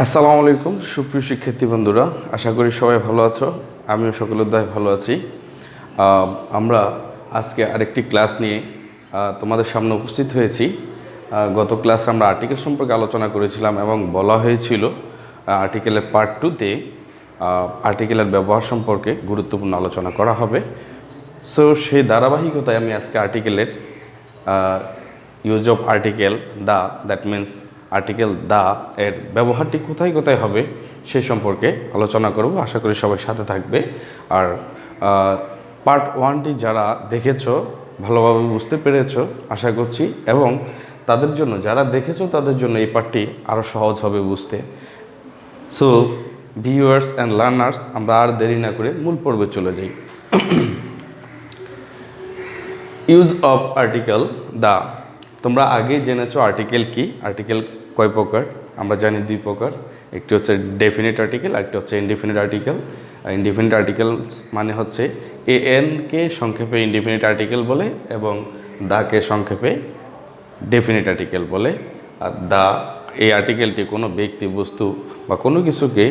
আসসালামু আলাইকুম সুপ্রিয় শিক্ষার্থী বন্ধুরা, আশা করি সবাই ভালো আছো। আমিও সকলের দয়ায় ভালো আছি। আমরা আজকে আরেকটি ক্লাস নিয়ে তোমাদের সামনে উপস্থিত হয়েছি। গত ক্লাসে আমরা আর্টিকেল সম্পর্কে আলোচনা করেছিলাম এবং বলা হয়েছিল আর্টিকেলের পার্ট 2-তে আর্টিকেলের ব্যবহার সম্পর্কে গুরুত্বপূর্ণ আলোচনা করা হবে। সো সেই ধারাবাহিকতায় আমি আজকে আর্টিকেলের use of article the, that means article the এর ব্যবহারটি কোথায় কোথায় হবে সে সম্পর্কে আলোচনা করব। আশা করি সবাই সাথে থাকবে। আর পার্ট 1টি যারা দেখেছো ভালোভাবে বুঝতে পেরেছো আশা করছি, এবং তাদের জন্য যারা দেখেছো তাদের জন্য এই পার্টটি আরও সহজ হবে বুঝতে। সো ভিউয়ার্স অ্যান্ড লার্নার্স, আমরা আর দেরি না করে মূল পর্বে চলে যাই। Use of article the. তোমরা আগেই জেনেছো আর্টিকেল কি, আর্টিকেল কয় প্রকার। আমরা জানি দুই প্রকার, একটি হচ্ছে ডেফিনিট আর্টিকেল, আরেকটি হচ্ছে ইনডিফিনিট আর্টিকেল। ইনডিফিনিট আর্টিকেল মানে হচ্ছে কে সংক্ষেপে ইনডিফিনিট আর্টিকেল বলে এবং দাকে সংক্ষেপে ডেফিনিট আর্টিকেল বলে। আর দা এই আর্টিকেলটি কোনো ব্যক্তি, বস্তু বা কোনো কিছুকে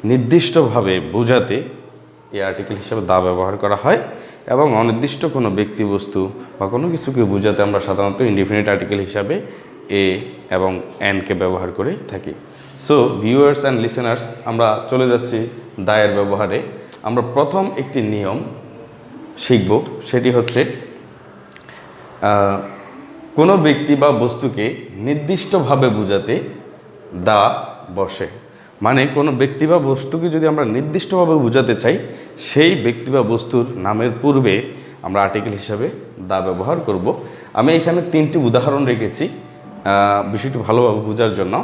নির্দিষ্টভাবে বোঝাতে এই আর্টিকেল হিসেবে দা ব্যবহার করা হয়, এবং অনির্দিষ্ট কোনো ব্যক্তি, বস্তু বা কোনো কিছুকে বোঝাতে আমরা সাধারণত ইনডিফিনিট আর্টিকেল হিসাবে এ এবং এনকে ব্যবহার করে থাকি। সো ভিউয়ার্স অ্যান্ড লিসেনার্স, আমরা চলে যাচ্ছি দায়ের ব্যবহারে। আমরা প্রথম একটি নিয়ম শিখব, সেটি হচ্ছে কোনো ব্যক্তি বা বস্তুকে নির্দিষ্টভাবে বোঝাতে দা বসে। মানে কোনো ব্যক্তি বা বস্তুকে যদি আমরা নির্দিষ্টভাবে বোঝাতে চাই, সেই ব্যক্তি বা বস্তুর নামের পূর্বে আমরা আর্টিকেল হিসাবে দা ব্যবহার করব। আমি এখানে 3টি উদাহরণ রেখেছি বিষয়টি ভালোভাবে বোঝার জন্য।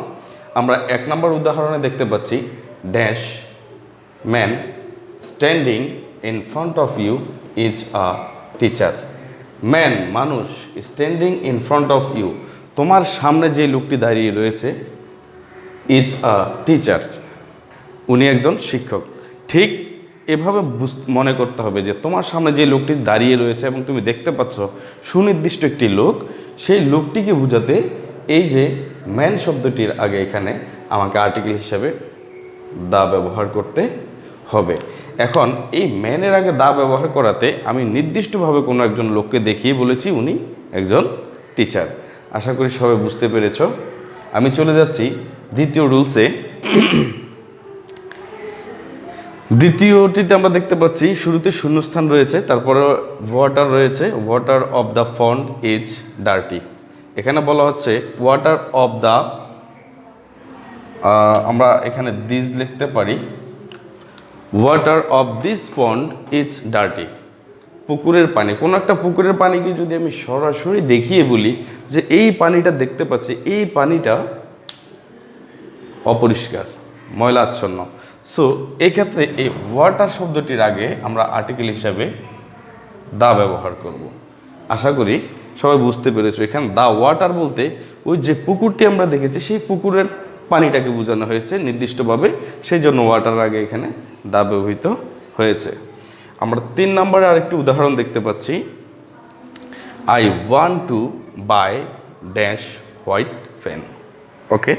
আমরা 1 নম্বর উদাহরণে দেখতে পাচ্ছি dash man standing in front of you is a teacher. Man মানুষ, standing in front of you তোমার সামনে যে লোকটি দাঁড়িয়ে রয়েছে, ইজ আ টিচার উনি একজন শিক্ষক। ঠিক এভাবে মনে করতে হবে যে তোমার সামনে যে লোকটি দাঁড়িয়ে রয়েছে এবং তুমি দেখতে পাচ্ছ সুনির্দিষ্ট একটি লোক, সেই লোকটিকে বোঝাতে এই যে ম্যান শব্দটির আগে এখানে আমাকে আর্টিকেল হিসাবে দা ব্যবহার করতে হবে। এখন এই ম্যানের আগে দা ব্যবহার করাতে আমি নির্দিষ্টভাবে কোনো একজন লোককে দেখিয়ে বলেছি উনি একজন টিচার। আশা করি সবাই বুঝতে পেরেছ। আমি চলে যাচ্ছি দ্বিতীয় রুলসে। দ্বিতীয়টিতে আমরা দেখতে পাচ্ছি শুরুতে শূন্যস্থান রয়েছে, তারপরে ওয়াটার রয়েছে। Water of the font is dirty. এখানে বলা হচ্ছে ওয়াটার অফ দ্য, আমরা এখানে দিস লিখতে পারি, water of this pond is dirty. পুকুরের পানি, কোনো একটা পুকুরের পানিকে যদি আমি সরাসরি দেখিয়ে বলি যে এই পানিটা দেখতে পাচ্ছি, এই পানিটা অপরিষ্কার, ময়লাচ্ছন্ন। সো এক্ষেত্রে এই ওয়াটার শব্দটির আগে আমরা আর্টিকেল হিসাবে দা ব্যবহার করব। আশা করি সবাই বুঝতে পেরেছো। এখানে দা ওয়াটার বলতে ওই যে পুকুরটি আমরা দেখেছি সেই পুকুরের পানিটাকে বোঝানো হয়েছে নির্দিষ্টভাবে, সেই জন্য ওয়াটার আগে এখানে দা ব্যবহৃত হয়েছে। আমরা 3 নম্বরে আরেকটি উদাহরণ দেখতে পাচ্ছি, I want to buy dash white pen. Okay,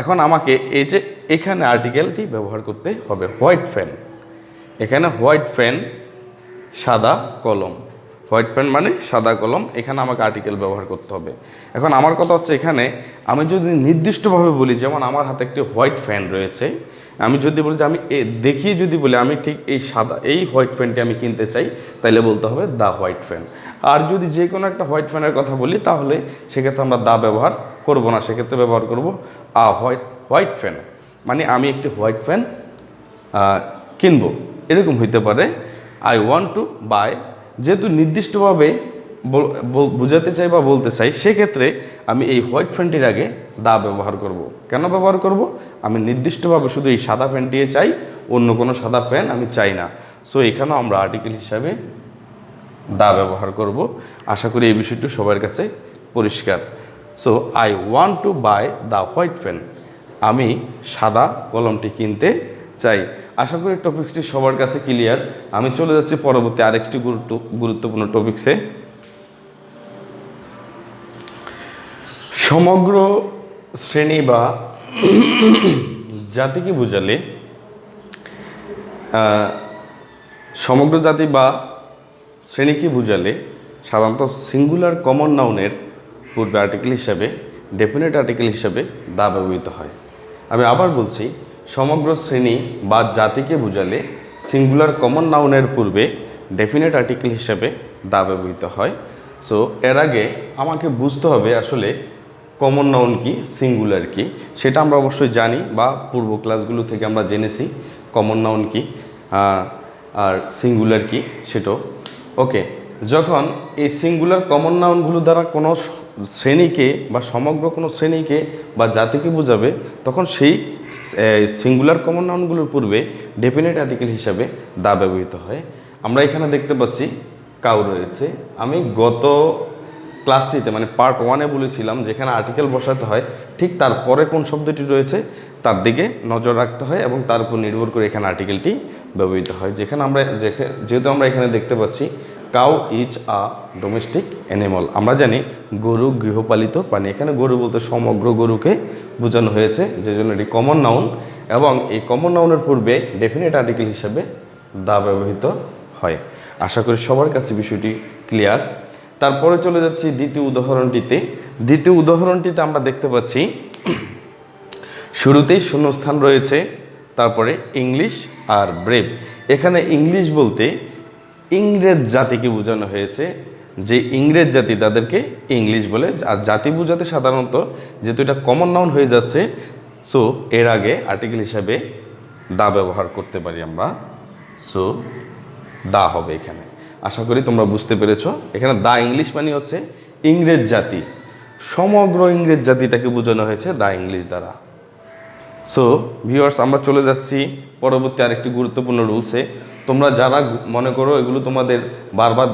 এখন আমাকে এই যে এখানে আর্টিকেলটি ব্যবহার করতে হবে হোয়াইট পেন। এখানে হোয়াইট পেন সাদা কলম, হোয়াইট পেন মানে সাদা কলম, এখানে আমাকে আর্টিকেল ব্যবহার করতে হবে। এখন আমার কথা হচ্ছে এখানে আমি যদি নির্দিষ্টভাবে বলি, যেমন আমার হাতে একটি হোয়াইট পেন রয়েছে, আমি যদি বলি যে আমি দেখিয়ে যদি বলি আমি ঠিক এই সাদা এই হোয়াইট পেনটি আমি কিনতে চাই, তাইলে বলতে হবে দ্য হোয়াইট পেন। আর যদি যে কোনো একটা হোয়াইট পেনের কথা বলি তাহলে সেক্ষেত্রে আমরা দা ব্যবহার করব না, সেক্ষেত্রে ব্যবহার করব আ হোয়াইট পেন। মানে আমি একটি হোয়াইট পেন কিনবো, এরকম হইতে পারে। আই ওয়ান্ট টু বাই, যেহেতু নির্দিষ্টভাবে বোঝাতে চাই বা বলতে চাই, সেক্ষেত্রে আমি এই হোয়াইট পেনটির আগে দা ব্যবহার করব। কেন ব্যবহার করব? আমি নির্দিষ্টভাবে শুধু এই সাদা পেনটি চাই, অন্য কোনো সাদা পেন আমি চাই না। সো এখানেও আমরা আর্টিকেল হিসাবে দা ব্যবহার করব। আশা করি এই বিষয়টি সবার কাছে পরিষ্কার। So I want to buy the white pen, আমি সাদা কলমটি কিনতে চাই। আশা করি টপিক্সটি সবার কাছে ক্লিয়ার। আমি চলে যাচ্ছি পরবর্তী আরেকটি গুরুত্বপূর্ণ টপিক্সে। সমগ্র শ্রেণী বা জাতিকে বোঝালে সমগ্র জাতি বা শ্রেণীকে বোঝালে সাধারণত সিঙ্গুলার কমন নাউনের পূর্বে আর্টিকেল হিসাবে ডেফিনেট আর্টিকেল হিসাবে দা ব্যবহৃত হয়। আমি আবার বলছি, সমগ্র শ্রেণী বা জাতিকে বোঝালে সিঙ্গুলার কমন নাউনের পূর্বে ডেফিনেট আর্টিকেল হিসাবে দা ব্যবহৃত হয়। সো এর আগে আমাকে বুঝতে হবে আসলে কমন নাউন কি, সিঙ্গুলার কি, সেটা আমরা অবশ্যই জানি বা পূর্ব ক্লাসগুলো থেকে আমরা জেনেছি কমন নাউন কি আর সিঙ্গুলার কি সেটাও। ওকে, যখন এই সিঙ্গুলার কমন নাউনগুলো দ্বারা কোনো শ্রেণীকে বা সমগ্র কোনো শ্রেণীকে বা জাতিকে বোঝাবে, তখন সেই সিঙ্গুলার কমন নাউনগুলোর পূর্বে ডেফিনেট আর্টিকেল হিসাবে দা ব্যবহৃত হয়। আমরা এখানে দেখতে পাচ্ছি কাউ রয়েছে। আমি গত ক্লাসটিতে মানে পার্ট 1-এ বলেছিলাম যেখানে আর্টিকেল বসাতে হয় ঠিক তারপরে কোন শব্দটি রয়েছে তার দিকে নজর রাখতে হয় এবং তার উপর নির্ভর করে এখানে আর্টিকেলটি ব্যবহৃত হয়। যেহেতু আমরা এখানে দেখতে পাচ্ছি cow is a domestic animal, আমরা জানি গরু গৃহপালিত প্রাণী। এখানে গরু বলতে সমগ্র গরুকে বোঝানো হয়েছে, যে জন্য এটি কমন নাউন এবং এই কমন নাউনের পূর্বে ডেফিনেট আর্টিকেল হিসাবে দা ব্যবহৃত হয়। আশা করি সবার কাছে বিষয়টি ক্লিয়ার। তারপরে চলে যাচ্ছি দ্বিতীয় উদাহরণটিতে। দ্বিতীয় উদাহরণটিতে আমরা দেখতে পাচ্ছি শুরুতেই শূন্যস্থান রয়েছে, তারপরে ইংলিশ আর ব্রেভ। এখানে ইংলিশ বলতে ইংরেজ জাতিকে বোঝানো হয়েছে, যে ইংরেজ জাতি তাদেরকে ইংলিশ বলে। আর জাতি বোঝাতে সাধারণত যেহেতু এটা কমন নাউন হয়ে যাচ্ছে, সো এর আগে আর্টিকেল হিসাবে দা ব্যবহার করতে পারি আমরা। সো দা হবে এখানে। আশা করি তোমরা বুঝতে পেরেছো। এখানে দা ইংলিশ মানে হচ্ছে ইংরেজ জাতি, সমগ্র ইংরেজ জাতিটাকে বোঝানো হয়েছে দা ইংলিশ দ্বারা। সো ভিউয়ার্স, আমরা চলে যাচ্ছি পরবর্তী আরেকটি গুরুত্বপূর্ণ রুলসে। তোমরা যারা মনে করো এগুলো তোমাদের বারবার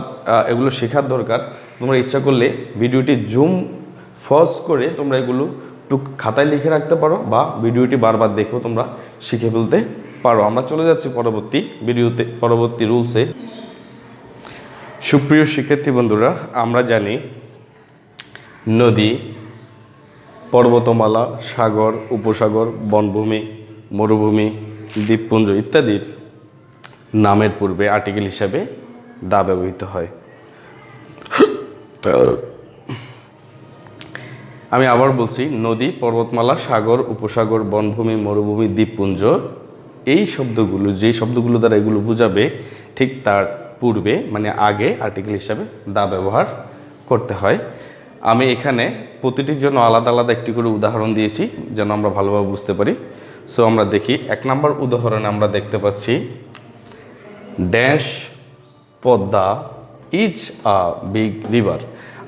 এগুলো শেখার দরকার, তোমরা ইচ্ছা করলে ভিডিওটি জুম ফজ করে তোমরা এগুলো খাতায় লিখে রাখতে পারো বা ভিডিওটি বারবার দেখেও তোমরা শিখে ফেলতে পারো। আমরা চলে যাচ্ছি পরবর্তী রুলসে। সুপ্রিয় শিক্ষার্থী বন্ধুরা, আমরা জানি নদী, পর্বতমালা, সাগর, উপসাগর, বনভূমি, মরুভূমি, দ্বীপপুঞ্জ ইত্যাদির নামের পূর্বে আর্টিকেল হিসাবে দা ব্যবহৃত হয়। আমি আবার বলছি, নদী, পর্বতমালা, সাগর, উপসাগর, বনভূমি, মরুভূমি, দ্বীপপুঞ্জ, এই শব্দগুলো যে শব্দগুলো দ্বারা এগুলো বোঝাবে ঠিক তার পূর্বে মানে আগে আর্টিকেল হিসাবে দা ব্যবহার করতে হয়। আমি এখানে প্রতিটির জন্য আলাদা আলাদা একটি করে উদাহরণ দিয়েছি যেন আমরা ভালোভাবে বুঝতে পারি। সো আমরা দেখি 1 নম্বর উদাহরণে আমরা দেখতে পাচ্ছি dash Padma is a big river.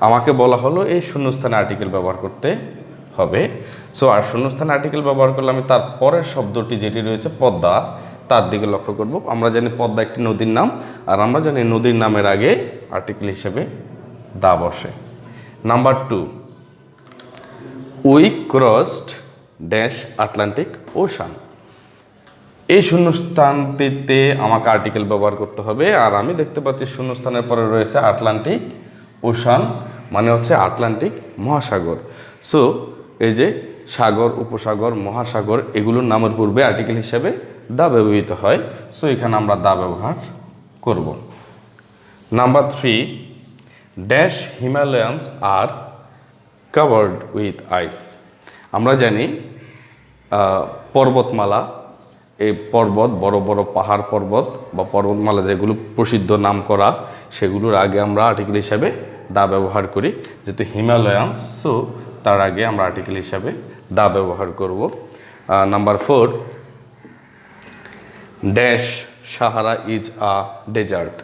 আমাকে বলা হলো এই শূন্যস্থানে আর্টিকেল ব্যবহার করতে হবে। সো আর শূন্যস্থানে আর্টিকেল ব্যবহার করলে আমি তার পরের শব্দটি যেটি রয়েছে পদ্মা তার দিকে লক্ষ্য করব। আমরা জানি পদ্মা একটি নদীর নাম, আর আমরা জানি নদীর নামের আগে আর্টিকেল হিসেবে দা বসে। Number 2, we crossed dash Atlantic ocean. এই শূন্যস্থানটিতে আমাকে আর্টিকেল ব্যবহার করতে হবে, আর আমি দেখতে পাচ্ছি শূন্যস্থানের পরে রয়েছে আটলান্টিক ওশান, মানে হচ্ছে আটলান্টিক মহাসাগর। সো এই যে সাগর, উপসাগর, মহাসাগর এগুলোর নামের পূর্বে আর্টিকেল হিসেবে দা ব্যবহৃত হয়। সো এখানে আমরা দা ব্যবহার করব। Number 3, dash Himalayans are covered with ice. আমরা জানি পর্বতমালা, এই পর্বত বড় বড় পাহাড় পর্বত বা পর্বতমালা যেগুলো প্রসিদ্ধ নাম করা, সেগুলোর আগে আমরা আর্টিকেল হিসাবে দা ব্যবহার করি। যেহেতু হিমালয়ানস, সো তার আগে আমরা আর্টিকেল হিসাবে দা ব্যবহার করব। Number 4, dash Sahara is a desert.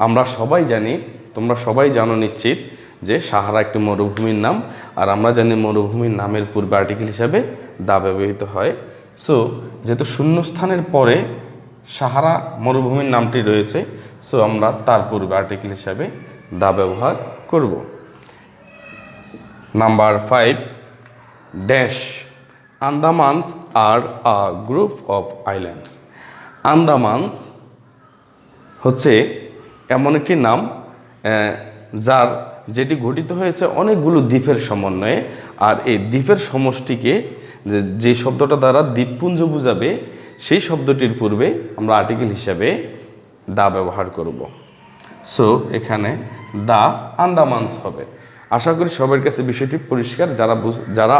আমরা সবাই জানি, তোমরা সবাই জানো নিশ্চিত, যে সাহারা একটি মরুভূমির নাম, আর আমরা জানি মরুভূমির নামের পূর্বে আর্টিকেল হিসাবে দা ব্যবহৃত হয়। সো যেহেতু শূন্যস্থানের পরে সাহারা মরুভূমির নামটি রয়েছে, সো আমরা তার পূর্বে আর্টিকেল হিসাবে দা ব্যবহার করব। Number 5, dash Andamans are a group of islands. Andamans হচ্ছে এমন একটি নাম যার যেটি গঠিত হয়েছে অনেকগুলো দ্বীপের সমন্বয়ে, আর এই দ্বীপের সমষ্টিকে যে শব্দটা দ্বারা দ্বীপপুঞ্জ বোঝাবে সেই শব্দটির পূর্বে আমরা আর্টিকেল হিসাবে দা ব্যবহার করব। সো এখানে দা আন্দামানস হবে। আশা করি সবার কাছে বিষয়টি পরিষ্কার। যারা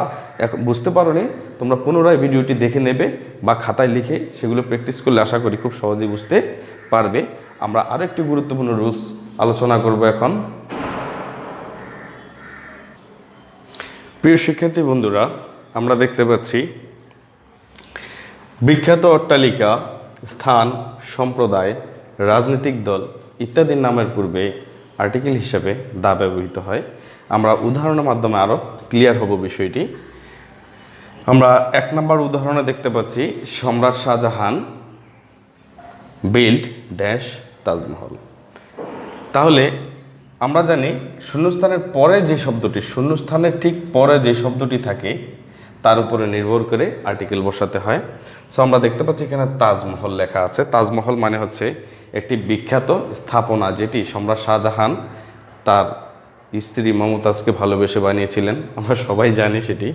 বুঝতে পারোনি তোমরা পুনরায় ভিডিওটি দেখে নেবে বা খাতায় লিখে সেগুলো প্র্যাকটিস করলে আশা করি খুব সহজেই বুঝতে পারবে। আমরা আরও একটি গুরুত্বপূর্ণ রুলস আলোচনা করব এখন। প্রিয় শিক্ষার্থী বন্ধুরা, আমরা দেখতে পাচ্ছি বিখ্যাত অট্টালিকা, স্থান, সম্প্রদায়, রাজনৈতিক দল ইত্যাদির নামের পূর্বে আর্টিকেল হিসাবে দা ব্যবহৃত হয়। আমরা উদাহরণের মাধ্যমে আরও ক্লিয়ার হব বিষয়টি। আমরা 1 নম্বর উদাহরণে দেখতে পাচ্ছি সম্রাট শাহজাহান বিল্ড ড্যাশ তাজমহল। তাহলে আমরা জানি শূন্যস্থানের পরে যে শব্দটি, শূন্যস্থানের ঠিক পরে যে শব্দটি থাকে তার উপরে নির্ভর করে আর্টিকেল বসাতে হয়। সো আমরা দেখতে পাচ্ছি এখানে তাজমহল লেখা আছে। তাজমহল মানে হচ্ছে একটি বিখ্যাত স্থাপনা যেটি সম্রাট শাহজাহান তার স্ত্রী মমতাজকে ভালোবেসে বানিয়েছিলেন। আমরা সবাই জানি সেটি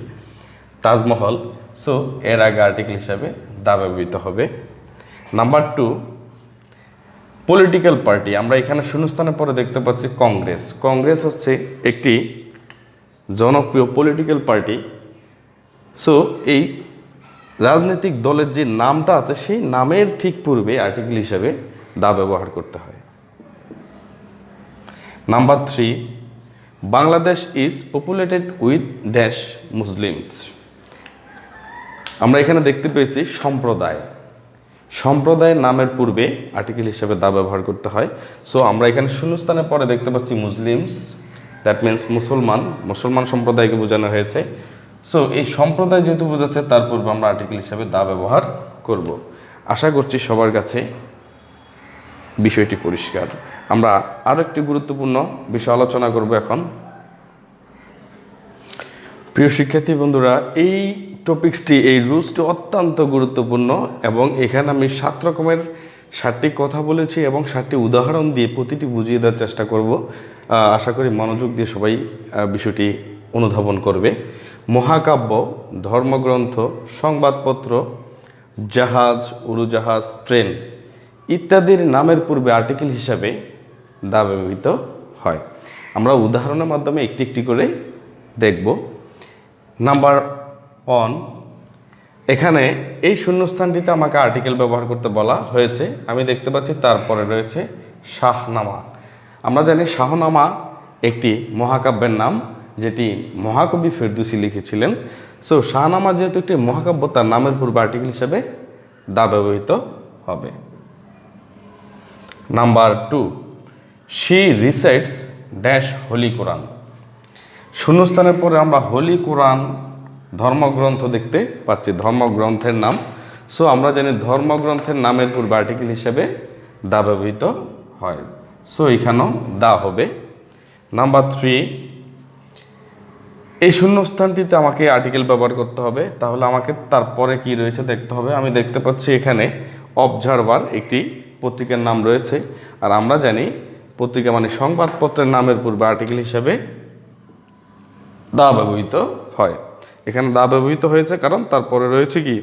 তাজমহল। সো এর আগে আর্টিকেল হিসাবে দা ব্যবহৃত হবে। Number 2, political party. আমরা এখানে শূন্যস্থানের পরে দেখতে পাচ্ছি কংগ্রেস। কংগ্রেস হচ্ছে একটি জনপ্রিয় পলিটিক্যাল পার্টি। সো এই রাজনৈতিক দলের যে নামটা আছে সেই নামের ঠিক পূর্বে আর্টিকেল হিসাবে দা ব্যবহার করতে হয়। Number 3, Bangladesh is populated with dash Muslims. আমরা এখানে দেখতে পেয়েছি সম্প্রদায়। সম্প্রদায়ের নামের পূর্বে আর্টিকেল হিসাবে দা ব্যবহার করতে হয়। সো আমরা এখানে শূন্যস্থানের পরে দেখতে পাচ্ছি মুসলিমস, দ্যাট মিনস মুসলমান সম্প্রদায়কে বোঝানো হয়েছে। সো এই সম্প্রদায় যেহেতু বোঝাচ্ছে তার পূর্বে আমরা আর্টিকেল হিসাবে দা ব্যবহার করব। আশা করছি সবার কাছে বিষয়টি পরিষ্কার। আমরা আরও একটি গুরুত্বপূর্ণ বিষয় আলোচনা করব এখন। প্রিয় শিক্ষার্থী বন্ধুরা, এই টপিক্সটি, এই রুলসটি অত্যন্ত গুরুত্বপূর্ণ এবং এখানে আমি 7 রকমের 7টি কথা বলেছি এবং 7টি উদাহরণ দিয়ে প্রতিটি বুঝিয়ে দেওয়ার চেষ্টা করব। আশা করি মনোযোগ দিয়ে সবাই বিষয়টি অনুধাবন করবে। মহাকাব্য, ধর্মগ্রন্থ, সংবাদপত্র, জাহাজ, উড়োজাহাজ, ট্রেন ইত্যাদির নামের পূর্বে আর্টিকেল হিসাবে দা ব্যবহৃত হয়। আমরা উদাহরণের মাধ্যমে একটি একটি করে দেখব। নাম্বার 1, এখানে এই শূন্যস্থানটিতে আমাকে আর্টিকেল ব্যবহার করতে বলা হয়েছে। আমি দেখতে পাচ্ছি তারপরে রয়েছে শাহনামা। আমরা জানি শাহনামা একটি মহাকাব্যের নাম যেটি মহাকবি ফেরদৌসী লিখেছিলেন। সো শাহনামা যেহেতু একটি মহাকাব্য, তার নামের পূর্বে আর্টিকেল হিসাবে দা ব্যবহৃত হবে। Number 2, she recites dash holy Quran. শূন্যস্থানের পরে আমরা হোলি কোরআন ধর্মগ্রন্থ দেখতে পাচ্ছি, ধর্মগ্রন্থের নাম। সো আমরা জানি ধর্মগ্রন্থের নামের পূর্বে আর্টিকেল হিসেবে দা ব্যবহৃত হয়। সো এখানেও দা হবে। নাম্বার 3, এই শূন্যস্থানটিতে আমাকে আর্টিকেল ব্যবহার করতে হবে। তাহলে আমাকে তারপরে কি রয়েছে দেখতে হবে। আমি দেখতে পাচ্ছি এখানে অবজারভার একটি পত্রিকার নাম রয়েছে, আর আমরা জানি পত্রিকা মানে সংবাদপত্রের নামের পূর্বে আর্টিকেল হিসেবে দা ব্যবহৃত হয়। এখানে দা ব্যবহৃত হয়েছে কারণ তারপরে রয়েছে কি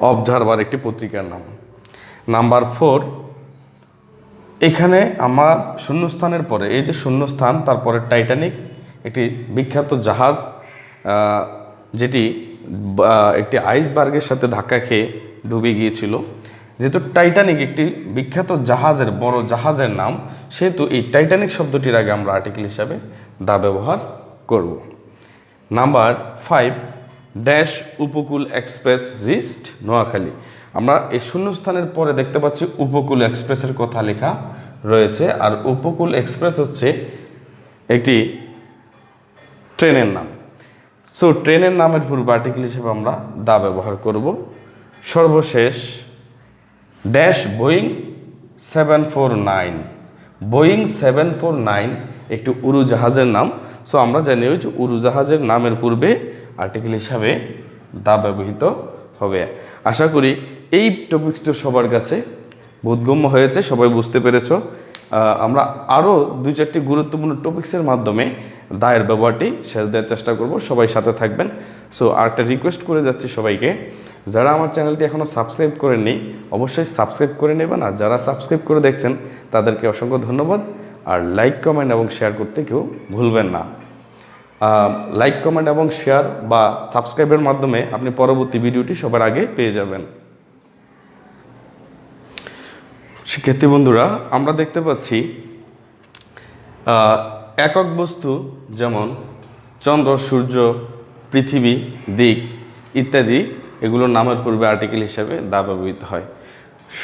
অবজারভার একটি পত্রিকার নাম। নাম্বার 4, এখানে আমার শূন্যস্থানের পরে এই যে শূন্যস্থান, তারপরে টাইটানিক একটি বিখ্যাত জাহাজ যেটি একটি আইসবার্গের সাথে ধাক্কা খেয়ে ডুবে গিয়েছিল। যেহেতু টাইটানিক একটি বিখ্যাত জাহাজের বড় জাহাজের নাম, সেহেতু এই টাইটানিক শব্দটির আগে আমরা আর্টিকেল হিসাবে দা ব্যবহার করব। নাম্বার 5, ড্যাশ উপকূল এক্সপ্রেস রিস্ট নোয়াখালী। আমরা এই শূন্যস্থানের পরে দেখতে পাচ্ছি উপকূল এক্সপ্রেসের কথা লেখা রয়েছে, আর উপকূল এক্সপ্রেস হচ্ছে একটি ট্রেনের নাম। সো ট্রেনের নামের পূর্বে আর্টিকেল হিসেবে আমরা দা ব্যবহার করব। সর্বশেষ, ড্যাশ বোয়িং 749। বোয়িং 749 একটি উড়োজাহাজের নাম। সো আমরা জানি ওই যে উড়োজাহাজের নামের পূর্বে আর্টিকেল হিসাবে দা ব্যবহৃত হবে। আশা করি এই টপিক্সটা সবার কাছে বোধগম্য হয়েছে, সবাই বুঝতে পেরেছ। আমরা আরও 2-4টি গুরুত্বপূর্ণ টপিক্সের মাধ্যমে দায়ের ব্যবহারটি শেষ দেওয়ার চেষ্টা করব। সবাই সাথে থাকবেন। সো আরেকটা রিকোয়েস্ট করে যাচ্ছি সবাইকে, যারা আমার চ্যানেলটি এখনও সাবস্ক্রাইব করেননি অবশ্যই সাবস্ক্রাইব করে নেবেন, আর যারা সাবস্ক্রাইব করে দেখছেন তাদেরকে অসংখ্য ধন্যবাদ। আর লাইক, কমেন্ট এবং শেয়ার করতে কেউ ভুলবেন না। লাইক, কমেন্ট এবং শেয়ার বা সাবস্ক্রাইবের মাধ্যমে আপনি পরবর্তী ভিডিওটি সবার আগে পেয়ে যাবেন। শিক্ষার্থী বন্ধুরা, আমরা দেখতে পাচ্ছি একক বস্তু যেমন চন্দ্র, সূর্য, পৃথিবী, দিক ইত্যাদি এগুলোর নামের পূর্বে আর্টিকেল হিসেবে দা ব্যবহৃত হয়।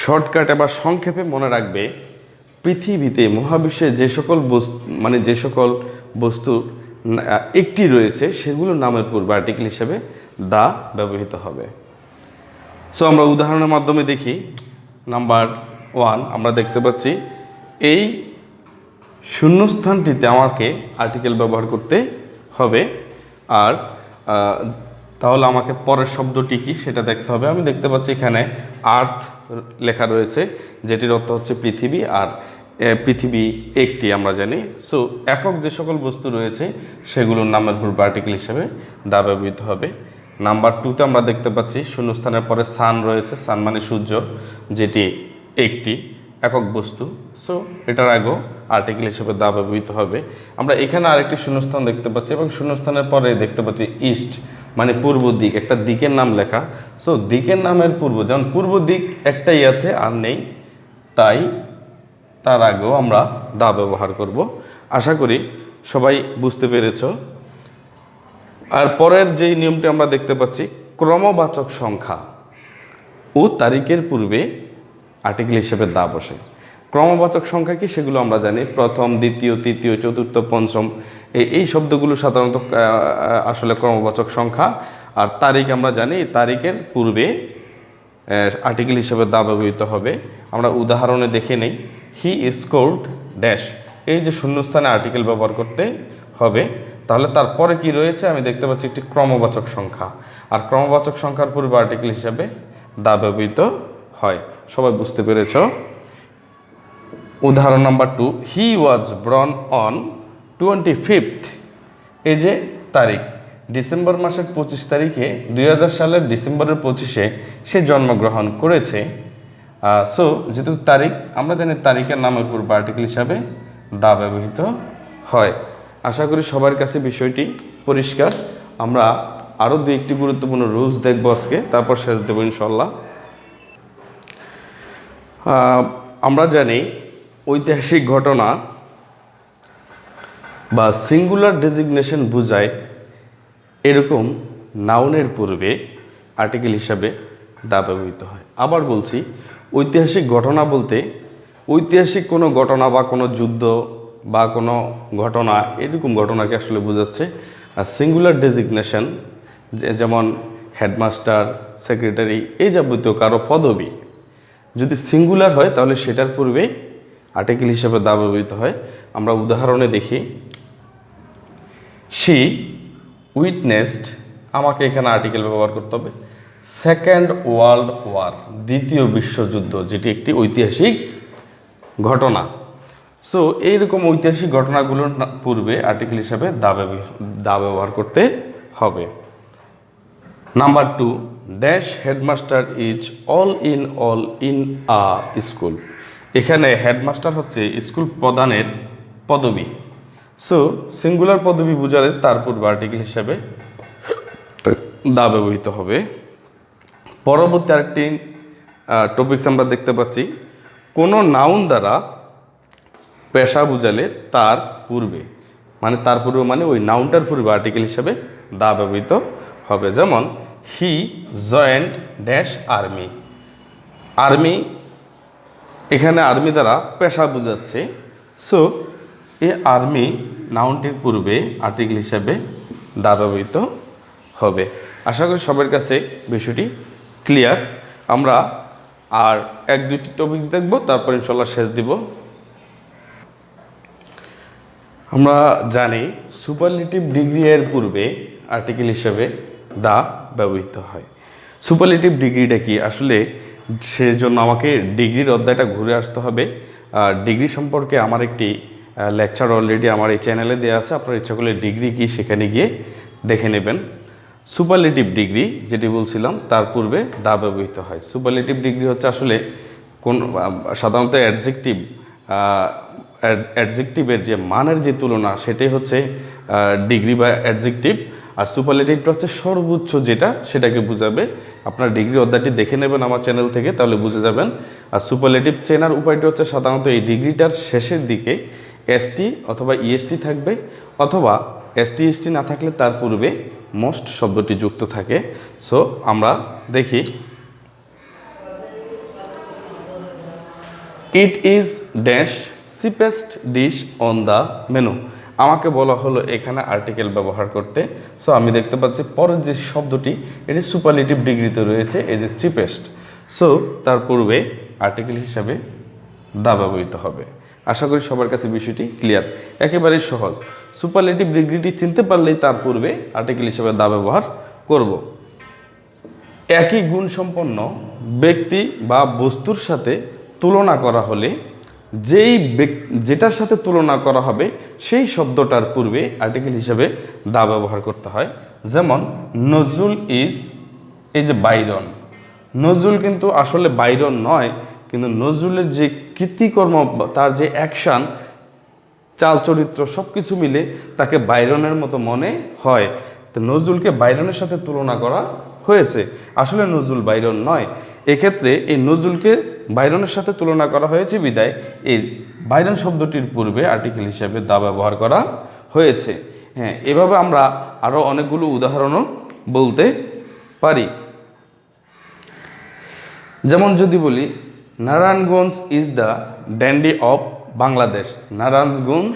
শর্টকাটে বা সংক্ষেপে মনে রাখবে, পৃথিবীতে মহাবিশ্বে যে সকল বস্তু একটি রয়েছে সেগুলোর নামের পূর্বে আর্টিকেল হিসেবে দা ব্যবহৃত হবে। সো আমরা উদাহরণের মাধ্যমে দেখি। নাম্বার 1 আমরা দেখতে পাচ্ছি এই শূন্যস্থানটিতে আমাকে আর্টিকেল ব্যবহার করতে হবে। আর তাহলে আমাকে পরের শব্দটি কি সেটা দেখতে হবে। আমি দেখতে পাচ্ছি এখানে আর্থ লেখা রয়েছে, যেটির অর্থ হচ্ছে পৃথিবী, আর পৃথিবী একটি আমরা জানি। সো একক যে সকল বস্তু রয়েছে সেগুলোর নামের পূর্বে আর্টিকেল হিসেবে দা ব্যবহৃত হবে। নাম্বার 2তে আমরা দেখতে পাচ্ছি শূন্যস্থানের পরে সান রয়েছে, সান মানে সূর্য, যেটি একটি একক বস্তু। সো এটার আগেও আর্টিকেল হিসেবে দা ব্যবহৃত হবে। আমরা এখানে আরেকটি শূন্যস্থান দেখতে পাচ্ছি এবং শূন্যস্থানের পরে দেখতে পাচ্ছি ইস্ট মানে পূর্ব দিক, একটা দিকের নাম লেখা। সো দিকের নামের পূর্ব, যেমন পূর্ব দিক একটাই আছে আর নেই, তাই তার আগেও আমরা দা ব্যবহার করব। আশা করি সবাই বুঝতে পেরেছ। আর পরের যেই নিয়মটি আমরা দেখতে পাচ্ছি, ক্রমবাচক সংখ্যা ও তারিখের পূর্বে আর্টিকেল হিসেবে দা বসে। ক্রমবাচক সংখ্যা কি সেগুলো আমরা জানি, প্রথম, দ্বিতীয়, তৃতীয়, চতুর্থ, পঞ্চম, এই শব্দগুলো সাধারণত আসলে ক্রমবাচক সংখ্যা। আর তারিখ আমরা জানি, তারিখের পূর্বে আর্টিকেল হিসেবে দা ব্যবহৃত হবে। আমরা উদাহরণে দেখে নেই, হি স্কোরড ড্যাশ, এই যে শূন্যস্থানে আর্টিকেল ব্যবহার করতে হবে। তাহলে তারপরে কি রয়েছে আমি দেখতে পাচ্ছি একটি ক্রমবাচক সংখ্যা, আর ক্রমবাচক সংখ্যার পূর্বে আর্টিকেল হিসেবে দা ব্যবহৃত হয়। সবাই বুঝতে পেরেছ। উদাহরণ number 2, he was ব্রন on 25th, এই যে তারিখ, ডিসেম্বর মাসের 25 তারিখে 2000 সালের ডিসেম্বরের 25-এ সে জন্মগ্রহণ করেছে। সো যেহেতু তারিখ আমরা জানি, তারিখের নামের পূর্বে আর্টিকেল হিসাবে দা ব্যবহৃত হয়। আশা করি সবার কাছে বিষয়টি পরিষ্কার। আমরা আরও 2-1টি গুরুত্বপূর্ণ রুলস দেখব আজকে, তারপর শেষ দেব ইনশাল্লাহ। আমরা জানি ঐতিহাসিক ঘটনা বা সিঙ্গুলার ডেজিগনেশন বোঝায় এরকম নাউনের পূর্বে আর্টিকেল হিসাবে দা ব্যবহৃত হয়। আবার বলছি, ঐতিহাসিক ঘটনা বলতে ঐতিহাসিক কোনো ঘটনা বা কোনো যুদ্ধ বা কোনো ঘটনা, এরকম ঘটনাকে আসলে বোঝাচ্ছে। আর সিঙ্গুলার ডেজিগনেশন যেমন হেডমাস্টার, সেক্রেটারি, এই যাবতীয় কারো পদবি যদি সিঙ্গুলার হয় তাহলে সেটার পূর্বে আর্টিকেল হিসেবে দা ব্যবহৃত হয়। আমরা উদাহরণে দেখি, শি উইটনেসড, আমাকে এখানে আর্টিকেল ব্যবহার করতে হবে, সেকেন্ড ওয়ার্ল্ড ওয়ার, দ্বিতীয় বিশ্বযুদ্ধ, যেটি একটি ঐতিহাসিক ঘটনা। সো এইরকম ঐতিহাসিক ঘটনাগুলোর পূর্বে আর্টিকেল হিসাবে দা ব্যবহার করতে হবে। Number 2, dash headmaster is all in a school, এখানে হেডমাস্টার হচ্ছে স্কুল প্রধানের পদবি। সো সিঙ্গুলার পদবি বোঝালে তার পূর্বে আর্টিকেল হিসাবে দা ব্যবহৃত হবে। পরবর্তী আরেকটি টপিকস আমরা দেখতে পাচ্ছি, কোনো নাউন দ্বারা পেশা বোঝালে তার পূর্বে মানে ওই নাউনটার পূর্বে আর্টিকেল হিসাবে দা ব্যবহৃত হবে। যেমন he joined dash army, army, এখানে আর্মি দ্বারা পেশা বোঝাচ্ছে। সো এই আর্মি নাউনটির পূর্বে আর্টিকেল হিসাবে দা ব্যবহৃত হবে। আশা করি সবার কাছে বিষয়টি ক্লিয়ার। আমরা আর 1-2টি টপিকস দেখব, তারপর ইনশাল্লাহ শেষ দিব। আমরা জানি সুপারলেটিভ ডিগ্রি এর পূর্বে আর্টিকেল হিসেবে দা ব্যবহৃত হয়। সুপারলেটিভ ডিগ্রিটা কি আসলে, সেজন্য আমাকে ডিগ্রির অধ্যায়টা ঘুরে আসতে হবে। ডিগ্রি সম্পর্কে আমার একটি লেকচার অলরেডি আমার এই চ্যানেলে দেওয়া আছে, আপনার ইচ্ছা করলে ডিগ্রি কি সেখানে গিয়ে দেখে নেবেন। সুপারলেটিভ ডিগ্রি যেটি বলছিলাম তার পূর্বে দা ব্যবহৃত হয়। সুপারলেটিভ ডিগ্রি হচ্ছে আসলে কোন সাধারণত অ্যাডজেক্টিভের যে মানের যে তুলনা সেটাই হচ্ছে ডিগ্রি বা অ্যাডজেক্টিভ, আর সুপারলেটিভটা হচ্ছে সর্বোচ্চ যেটা সেটাকে বোঝাবে। আপনার ডিগ্রি অধ্যায়টি দেখে নেবেন আমার চ্যানেল থেকে, তাহলে বুঝে যাবেন। আর সুপারলেটিভ চেনার উপায়টি হচ্ছে সাধারণত এই ডিগ্রিটার শেষের দিকে এসটি অথবা ইএসটি থাকবে, অথবা এসটি এসটি না থাকলে তার পূর্বে মোস্ট শব্দটি যুক্ত থাকে। সো আমরা দেখি, it is dash cheapest dish on the menu. আমাকে বলা হলো এখানে আর্টিকেল ব্যবহার করতে। সো আমি দেখতে পাচ্ছি পরের যে শব্দটি এটি সুপারলেটিভ ডিগ্রিতে রয়েছে, এই যে চিপেস্ট। সো তার পূর্বে আর্টিকেল হিসাবে দা ব্যবহৃত হবে। আশা করি সবার কাছে বিষয়টি ক্লিয়ার, একেবারেই সহজ। সুপারলেটিভ ডিগ্রিটি চিনতে পারলেই তার পূর্বে আর্টিকেল হিসাবে দা ব্যবহার করব। একই গুণসম্পন্ন ব্যক্তি বা বস্তুর সাথে তুলনা করা হলে যেটার সাথে তুলনা করা হবে সেই শব্দটার পূর্বে আর্টিকেল হিসাবে দা ব্যবহার করতে হয়। যেমন নজরুল ইজ, এই যে বাইরন, নজরুল কিন্তু আসলে বাইরন নয়, কিন্তু নজরুলের যে কৃতিকর্ম, তার যে অ্যাকশান, চাল চরিত্র সব কিছু মিলে তাকে বাইরনের মতো মনে হয়। তো নজরুলকে বাইরনের সাথে তুলনা করা হয়েছে, আসলে নজরুল বাইরন নয়। এক্ষেত্রে এই নজরুলকে বাইরনের সাথে তুলনা করা হয়েছে বিদায় এই বাইরন শব্দটির পূর্বে আর্টিকেল হিসাবে দা ব্যবহার করা হয়েছে। হ্যাঁ, এভাবে আমরা আরও অনেকগুলো উদাহরণও বলতে পারি। যেমন যদি বলি, Narayanganj is the dandy of Bangladesh. Narayanganj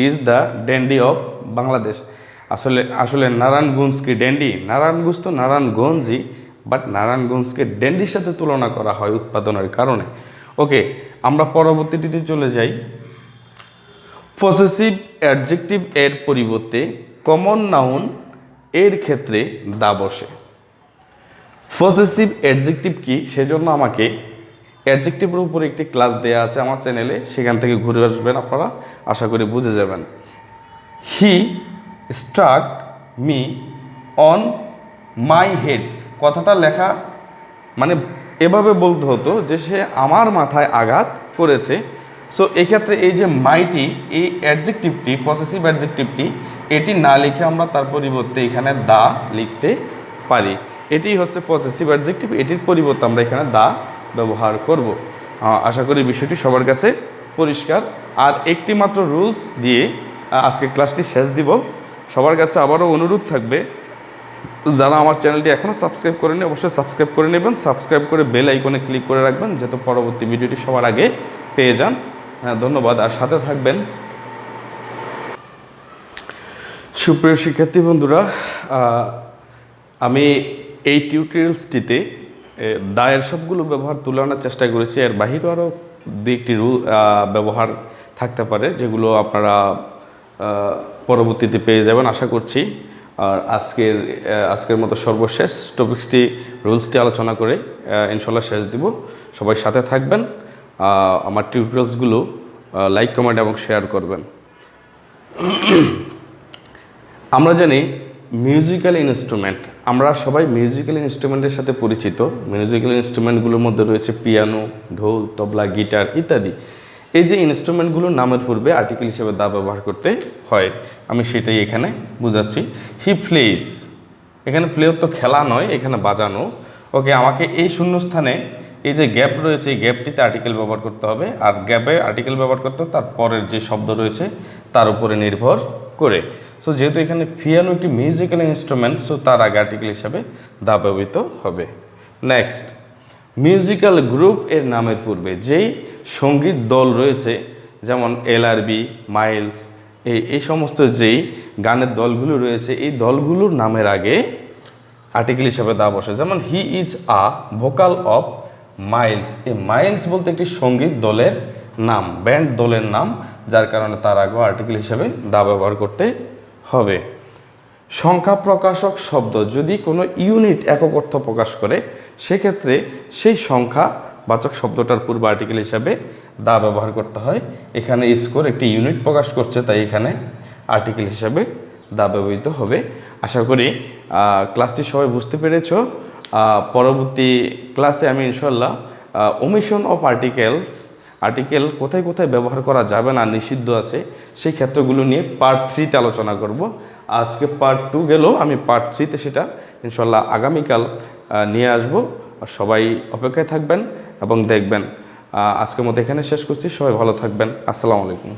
is the dandy of Bangladesh. আসলে নারায়ণগঞ্জ কি ড্যান্ডি? নারায়ণগঞ্জ তো নারায়ণগঞ্জই, বাট নারায়ণগঞ্জকে ড্যান্ডির সাথে তুলনা করা হয় উৎপাদনের কারণে। ওকে, আমরা পরবর্তীটিতে চলে যাই। পসেসিভ অ্যাডজেক্টিভ এর পরিবর্তে কমন নাউন এর ক্ষেত্রে দা বসে। পসেসিভ অ্যাডজেক্টিভ কি সেজন্য আমাকে অ্যাডজেক্টিভের উপরে একটি ক্লাস দেওয়া আছে আমার চ্যানেলে, সেখান থেকে ঘুরে আসবেন আপনারা, আশা করি বুঝে যাবেন। He struck me on my head, কথাটা লেখা মানে এভাবে বলতে হতো যে সে আমার মাথায় আঘাত করেছে। সো এক্ষেত্রে এই যে মাইটি, এই অ্যাডজেক্টিভটি, পসেসিভ অ্যাডজেক্টিভটি, এটি না লিখে আমরা তার পরিবর্তে এখানে দা লিখতে পারি। এটি হচ্ছে পসেসিভ অ্যাডজেক্টিভ, এটির পরিবর্তে আমরা এখানে দা ব্যবহার করব। আশা করি বিষয়টি সবার কাছে পরিষ্কার। আর একটি মাত্র রুলস দিয়ে আজকে ক্লাসটি শেষ দিব। সবার কাছে আবারও অনুরোধ থাকবে, যারা আমার চ্যানেলটি এখনও সাবস্ক্রাইব করেনি অবশ্যই সাবস্ক্রাইব করে নেবেন, সাবস্ক্রাইব করে বেল আইকনে ক্লিক করে রাখবেন যাতে পরবর্তী ভিডিওটি সবার আগে পেয়ে যান। হ্যাঁ, ধন্যবাদ, আর সাথে থাকবেন। সুপ্রিয় শিক্ষার্থী বন্ধুরা, আমি এই টিউটোরিয়ালসটিতে দায়ের সবগুলো ব্যবহার তুলে আনার চেষ্টা করেছি। এর বাহিরেও আরও দুই একটি রুল ব্যবহার থাকতে পারে যেগুলো আপনারা পরবর্তীতে পেয়ে যাবেন আশা করছি। আর আজকের মতো সর্বশেষ টপিক্সটি, রুলসটি আলোচনা করে ইনশাল্লাহ শেষ দিব। সবাই সাথে থাকবেন, আমার টিউটোরিয়ালসগুলো লাইক, কমেন্ট এবং শেয়ার করবেন। আমরা জানি মিউজিক্যাল ইনস্ট্রুমেন্ট, আমরা সবাই মিউজিক্যাল ইনস্ট্রুমেন্টের সাথে পরিচিত। মিউজিক্যাল ইনস্ট্রুমেন্টগুলোর মধ্যে রয়েছে পিয়ানো, ঢোল, তবলা, গিটার ইত্যাদি। এই যে ইনস্ট্রুমেন্টগুলোর নামের পূর্বে আর্টিকেল হিসেবে দা ব্যবহার করতে হয়, আমি সেটাই এখানে বোঝাচ্ছি। হি প্লেস, এখানে প্লে তো খেলা নয়, এখানে বাজানো। ওকে, আমাকে এই শূন্যস্থানে এই যে গ্যাপ রয়েছে, এই গ্যাপটিতে আর্টিকেল ব্যবহার করতে হবে। আর গ্যাপে আর্টিকেল ব্যবহার করতে হবে তার পরের যে শব্দ রয়েছে তার উপরে নির্ভর করে। সো যেহেতু এখানে পিয়ানো একটি মিউজিক্যাল ইনস্ট্রুমেন্ট, সো তার আগে আর্টিকেল হিসাবে দা ব্যবহৃত হবে। নেক্সট, মিউজিক্যাল গ্রুপ এর নামের পূর্বে যেই সঙ্গীত দল রয়েছে, যেমন এলআরবি, মাইলস, এই সমস্ত যেই গানের দলগুলো রয়েছে, এই দলগুলোর নামের আগে আর্টিকেল হিসাবে দা বসে। যেমন he is a vocal of Miles, এই মাইলস বলতে একটি সঙ্গীত দলের নাম, ব্যান্ড দলের নাম, যার কারণে তার আগেও আর্টিকেল হিসাবে দা ব্যবহার করতে হবে। সংখ্যা প্রকাশক শব্দ যদি কোনো ইউনিট একক অর্থ প্রকাশ করে, সেক্ষেত্রে সেই সংখ্যা বাচক শব্দটার পূর্বে আর্টিকেল হিসাবে দা ব্যবহার করতে হয়। এখানে স্কোর একটি ইউনিট প্রকাশ করছে, তাই এখানে আর্টিকেল হিসাবে দা ব্যবহৃত হবে। আশা করি ক্লাসটি সবাই বুঝতে পেরেছ। পরবর্তী ক্লাসে আমি ইনশাল্লাহ ওমিশন অফ আর্টিকেল কোথায় কোথায় ব্যবহার করা যাবে না, নিষিদ্ধ আছে, সেই ক্ষেত্রগুলো নিয়ে পার্ট 3-তে আলোচনা করব। আজকে পার্ট 2 গেল, আমি পার্ট 3-তে সেটা ইনশাল্লাহ আগামীকাল নিয়ে আসব। সবাই অপেক্ষায় থাকবেন এবং দেখবেন। আজকের মতো এখানে শেষ করছি। সবাই ভালো থাকবেন। আসসালামু আলাইকুম।